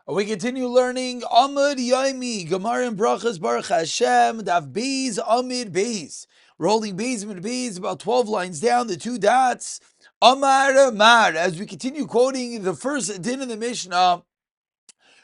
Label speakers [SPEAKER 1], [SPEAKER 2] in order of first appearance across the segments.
[SPEAKER 1] We continue learning Amud Yomi, Gemara and Berachos, Baruch Hashem, Daf Beis, Amud Beis. We're holding Beis and Beis about 12 lines down, the two dots. Amar Amar, as we continue quoting the first din in the Mishnah,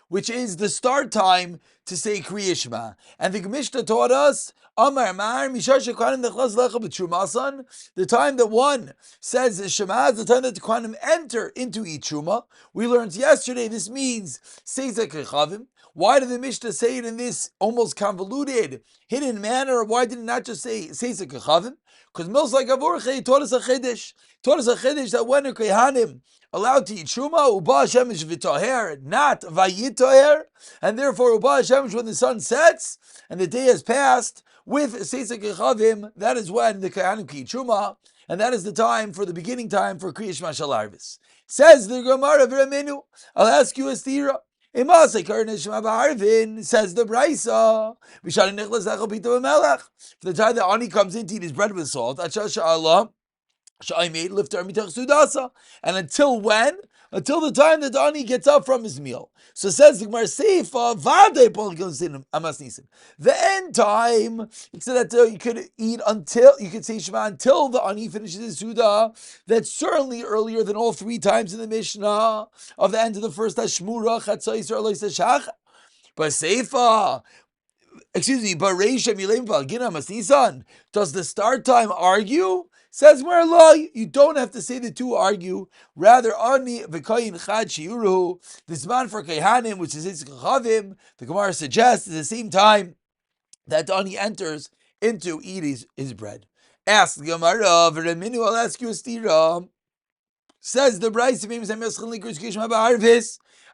[SPEAKER 1] which is the start time to say Kriya Shema. And the Mishnah taught us, Amar Amar, Mishash Kohanim Nechlas Lecha B'Trumasan, the time that one says the Shema is the time that the Kohanim enter into each Truma. We learned yesterday this means Seizak Rechavim. Why did the Mishnah say it in this almost convoluted, hidden manner? Why did it not just say Seizak Rechavim? Because most like Avorche taught us a Chiddush. Taught us a Chiddush that when a Kohanim allowed to eat Truma, Uba Shemesh V'Toher, not Vayitoher, and therefore Uba Shemesh, when the sun sets and the day has passed, with Seisek Echavim, that is when the Kohanim can eat Truma, and that is the time for the beginning time for Kriya Shema Shel Arvis. Says the Gemara V'Ramenu, I'll ask you a stira. Says the Brisa, for the time that Ani comes in to eat his bread with salt, and until when? Until the time that the ani gets up from his meal. So says the Gemara Seifa, the end time, so that you could eat until, you could say Shema until the ani finishes his Suda. That's certainly earlier than all three times in the Mishnah of the end of the first Hashmura, Chatzos, or Alois Shach. But Seifa, but Reisha Mileim Valgina Masnisan, does the start time argue? Says Marla, you don't have to say the two argue. Rather, Ani V'Kayin Chad Shiuru, this man for Kayhanim, which is Yitzchak Chavim, the Gemara suggests at the same time that Ani enters into eat his bread. Ask the Gemara, V'Raminu, I'll ask you a stira. Says the Bryce,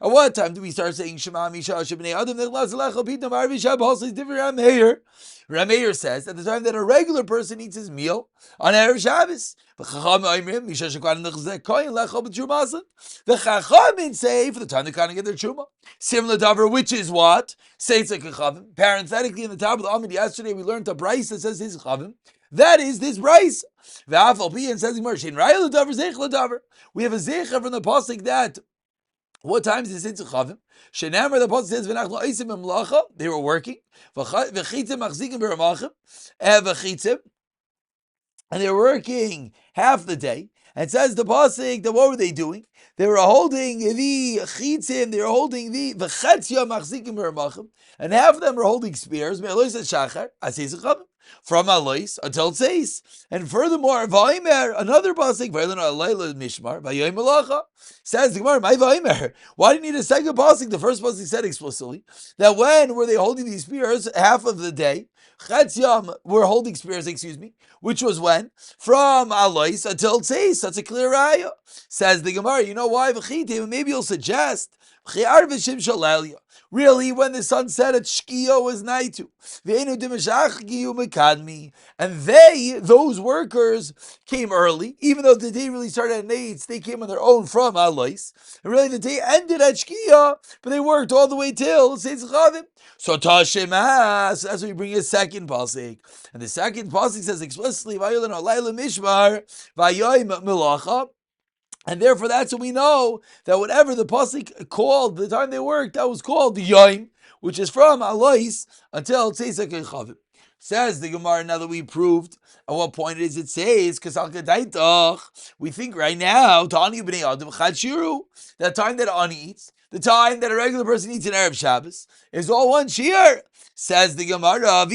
[SPEAKER 1] at what time do we start saying Shema Misha Shabnei Adam Nechlas Lecha Pitam Arvi Shabbos? Is different. Rameir. Rameir says at the time that a regular person eats his meal on Erev Shabbos. The Chachamim say for the time they can't get their Truma. Similar davar, which is what? Say it's like a Chavim. Parenthetically, in the top of the Amid yesterday, we learned a Bryce that says his Chavim. That is this Bryce. And says we have a zecher from the pasuk that what time is this Chavim? Shenamar, the pasuk says v'nachnu oisim b'melacha. They were working. V'chitzim machzikim b'ramachim. And they were working half the day. And it says the pasuk that what were they doing? They were holding the chitzim. They were holding the v'chetzia machzikim b'ramachim. And half of them were holding spears. Me'alois shachar aseis Chavim. From Alois until Tzeis. And furthermore, Vaimer, another pasuk, Mishmar, Vayom Malacha, says the Gemara, my Vaimer. Why do you need a second pasuk? The first pasuk said explicitly that when were they holding these spears? Half of the day. Chetziam were holding spears, which was when? From Alois until Tzeis. That's a clear raya. Says the Gemara, you know why? Maybe you'll suggest really, when the sun set at Shkiyo was Naitu. And those workers, came early, even though the day really started at Nates, they came on their own from Alois. And really the day ended at Shkiya, but they worked all the way till Seitz Chavim. So Tashemas, that's why we bring a second pasuk. And the second pasuk says explicitly, Vayolan Alayla Mishmar, Vayoim Melacha. And therefore, that's what we know, that whatever the pasuk called, the time they worked, that was called the Yom, which is from Alois until Tzeisak and Chavim. Says the Gemara, now that we proved at what point it says, we think right now, that time that Ani eats, the time that a regular person eats in Erev Shabbos, is all one shear. Says the Gemara,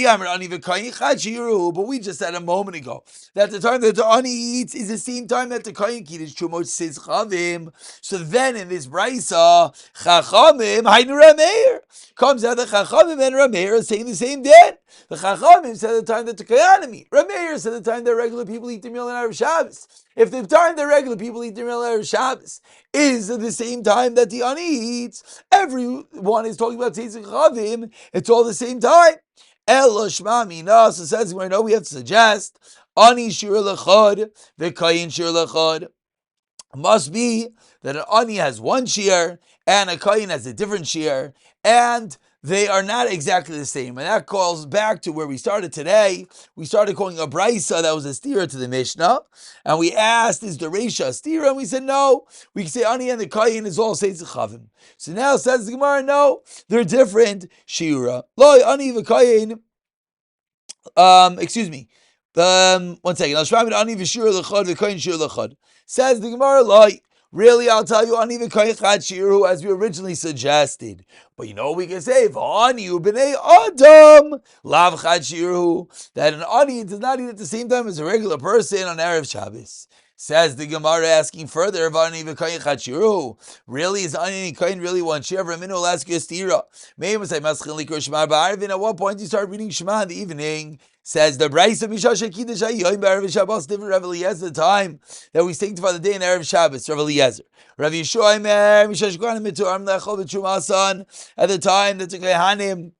[SPEAKER 1] but we just said a moment ago that the time that the Ani eats is the same time that the Kohen Kiddush Trumot says Chavim. So then in this Brisa, Chachamim, Hainu Rameir, comes out that Chachamim and Rameir are saying the same din. The Chachamim said the time that the Kohanim eat. Rameir said the time that regular people eat their meal in Erev Shabbos. If the time that regular people eat their meal in Erev Shabbos is the same time that the Ani eats, everyone is talking about Tzeitzim Chavim, it's all the same time. Elo Shma Mina, so says we know we have to suggest Ani Shir Lechad, V'Kayin Shir Lechad. Must be that an Ani has one shear and a Kayin has a different shear, and they are not exactly the same. And that calls back to where we started today. We started calling a brisa that was a stira to the Mishnah. And we asked, is the Reisha a stira? And we said, no. We can say Ani and the Kayin is all Seitz Chavim. So now says the Gemara, no, they're different. Shira. Lo Ani v'Kayin. Excuse me. 1 second. Says the Gemara, like, really, I'll tell you, Ani v'Koyach Shiru, as we originally suggested. But you know what we can say? V'ani u'b'nei Adam, lav Chad Shiru, that an Ani does not eat at the same time as a regular person on Erev Shabbos. Says the Gemara, asking further, V'ani v'Koyach Shiru, really, is Ani Koyin really one share? Raminu will ask you a stira. At what point do you start reading Shema in the evening? Says the Brayso Mishash Kiddush Hayyom Erev Shabbos, different Rav Eliezer, the time that we sanctify the day in Erev Shabbos. Rav Eliezer, Rav Yeshua Omer Mishash Kohanim Mituram Lechol B'Trumasan, at the time that the Kohanim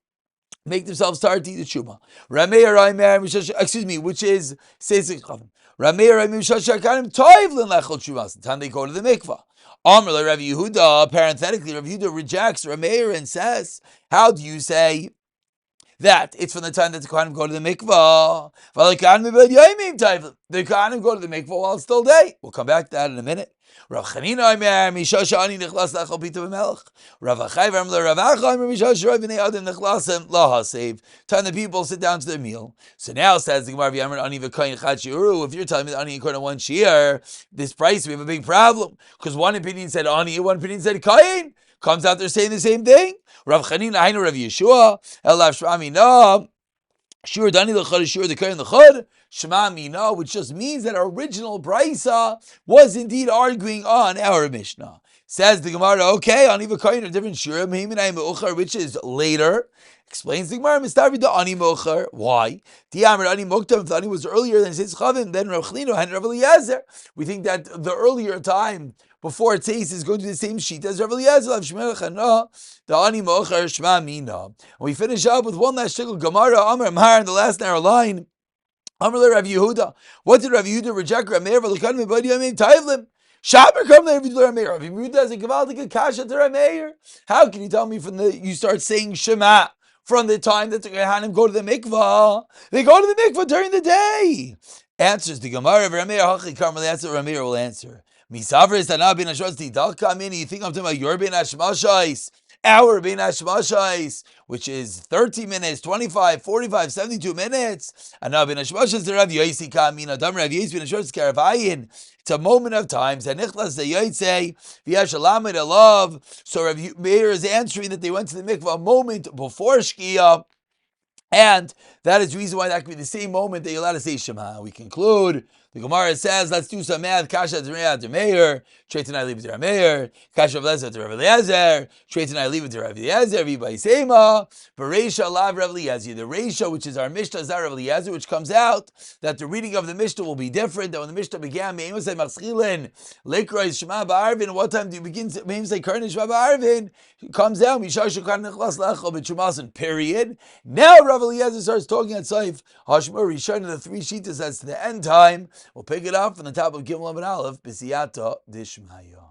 [SPEAKER 1] make themselves start to eat the Truma. Rameir Omer Mishash, excuse me, which is Seisik Chavim. Rameir Omer Mishash Kohanim Toivlin Lechol Trumasan, the time they go to the mikvah. Amr Rav Yehuda, parenthetically, Rav Yehuda rejects Rameir and says, how do you say that it's from the time that the Kohanim go to the mikvah? The Kohanim go to the mikvah while it's still day. We'll come back to that in a minute. Rav Chanina Omer Mishash Ani Nechlas Lechol Pita V'Melech. Rav Achai Omer Rav Acha Omer Mishash Rav Bnei Adam Nechlasim Lahasev. Time the people sit down to their meal. So now says the Gemara V'Amar Ani V'Koyin Chad Shiuru. If you're telling me that Ani and Koyin one shear, this price we have a big problem, because one opinion said Ani, one opinion said Koyin. Comes out there saying the same thing. Rav Chanina Hainu Rav Yeshua Elav Shema Mina Shur Dani L'Chad Shur the Koyin L'Chad Shema Mina, which just means that our original brisa was indeed arguing on our Mishnah. Says the Gemara, okay, Ani v'Koyin are different Shura Mehiminai Me'uchar, which is later. Explains the Gemara, Mistavi the Ani Mochar. Why? Diamar Ani Moktam, if the Ani was earlier than Seitz Chavim, then Rav Chlino and Rav Eliezer. We think that the earlier time before it says is going to be the same sheet as Rav Eliezer, the Ani Mochar Shema Mina. And we finish up with one last shtickle, Gemara Amar Amar, in the last narrow line. Amar Rav Yehuda. What did Rav Yehuda reject? Rav Meir v'Lekan Mebadi Yamim Taivlim. Shaber come there. Rav Meir. Rav Yehuda has a gewaltige kasha to Rav Meir. How can you tell me from you start saying Shema from the time that the Kohanim go to the mikvah? They go to the mikvah during the day. Answers the Gemara. Rav Meir Hachi Karmel. That's what Rav Meir will answer. Misaver is Tana bin Hashmas Tidalka. I mean, you think I'm talking about your bin Hashmashais, our bin Hashmashais, which is 30 minutes, 25, 45, 72 minutes. And now bin Hashmashais the Rav Yosi Kamin Adam Rav Yosi bin Hashmas Karavayin. It's a moment of times. And Nichlas the Yotzei V'Yashalamid Alav. So Rav Meir is answering that they went to the mikvah a moment before Shkia. And that is the reason why that could be the same moment that you're allowed to say Shema. We conclude. The Gemara says, let's do some math. Kasha to Meir. Treit and I leave it to Rav Meir. Kasha of Lezer to Rav Eliezer. Treit and I leave it to Rav Eliezer. V'bai Sema. Bereisha lav Rav Eliezer. The Reisha, which is our Mishnah, is Rav Eliezer, which comes out that the reading of the Mishnah will be different. That when the Mishnah began, Me'im say Maschilin, Lekrois Shema Ba'arvin. What time do you begin? Me'im say Karnish Shema Ba'arvin. It comes out. Mishash Shukhan Nechlas Lechol B'Chumasin. Period. Now Rav Eliezer starts talking at Saif Hashmur Rishon, the three sheetas as to the end time. We'll pick it up from the top of Gimel and Aleph, B'siyata Dishmaya.